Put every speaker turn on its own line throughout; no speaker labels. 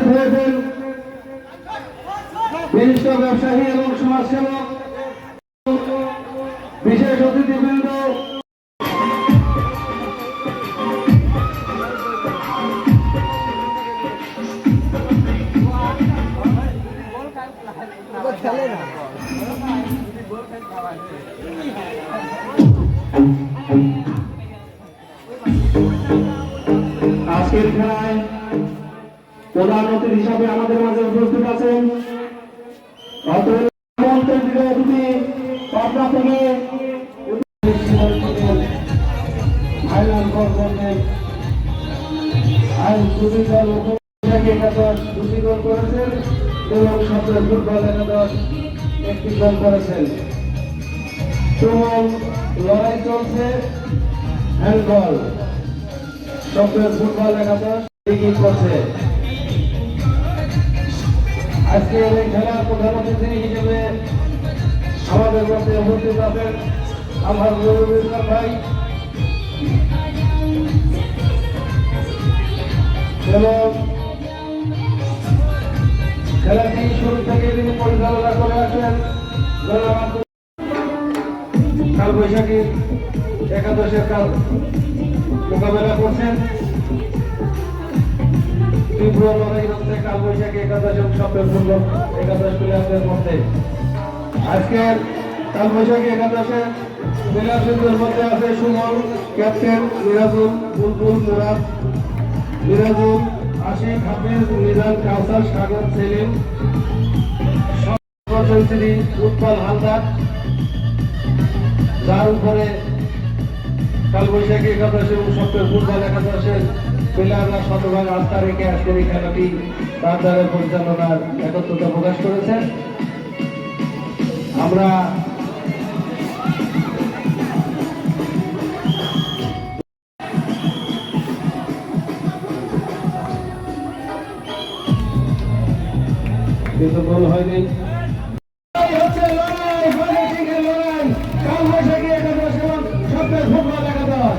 উপস্থিত হয়েছেন বিশিষ্ট ব্যবসায়ী এবং সমাজসেবক, বিশেষ অতিথিবৃন্দ, আজকের খেলায় প্রধান অতিথি হিসাবে আমাদের মাঝে উপস্থিত আছেন পাবনা থেকে দুটি গোল করেছেন এবং সতেরো ফুটবল একাদশ একটি গোল করেছেন। তুমুল লড়াই চলছে, হ্যান্ডবল সতেরো ফুটবল একাদশ করছে। আজকে এই খেলার প্রধান অতিথি হিসেবে আমাদের মধ্যে উপস্থিত আছেন আমার ভাই এবং খেলাটি শুরু থেকে তিনি পরিচালনা করে আসেন কালবৈশাখী একাদশের কাল মোকাবেলা করছেন। তীব্র লড়াই হচ্ছে কালবৈশাখী একাদশ এবং সতেরো ফুটবল একাদশ প্লেয়ারদের মধ্যে। আজকের কালবৈশাখী একাদশের প্লেয়ারদের মধ্যে আছে সুমন, ক্যাপ্টেন মিরাজুল, বুলবুল, মুরাদ, মিরাজুল, আশিক, হাফিজ, মিজান, কাউসার, সাগর, সেলিম, উৎপল হালদার, যার উপরে কালবৈশাখী একাদশ এবং সতেরো ফুটবল একাদশের প্লেয়াররা শতভাগ আস্থা রেখে আজকের এই খেলাটি তার দ্বারা পরিচালনার একত্রতা প্রকাশ করেছেন। আমরা কিন্তু গোল হয়নি। কালবৈশাখী একাদশ এবং সতেরো ফুটবল একাদশ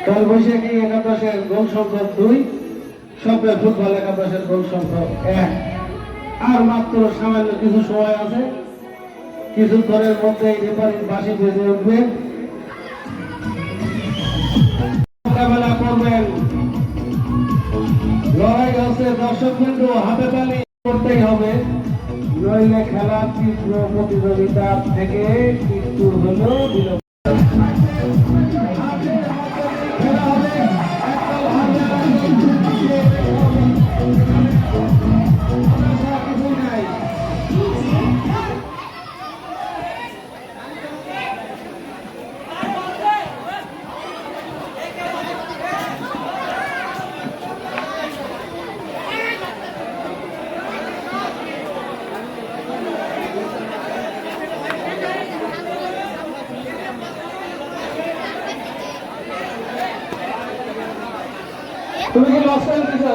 কালবৈশাখী একাদশের গোল সংখ্যক 2, সতেরো ফুটবল একাদশের গোল সংখ্যক 1। আর মাত্র সামান্য কিছু সময় আছে, কিছুক্ষণের মধ্যে রেফারির বাঁশি বেজে উঠবে। মোকাবেলা করবেন, লড়াই হচ্ছে, দর্শক বিন্দু হাতে তালি করতেই হবে, নইলে খেলার তীব্র প্রতিযোগিতা থেকে একটু হলেও বিরত। তুমি কি লস করে দিছো?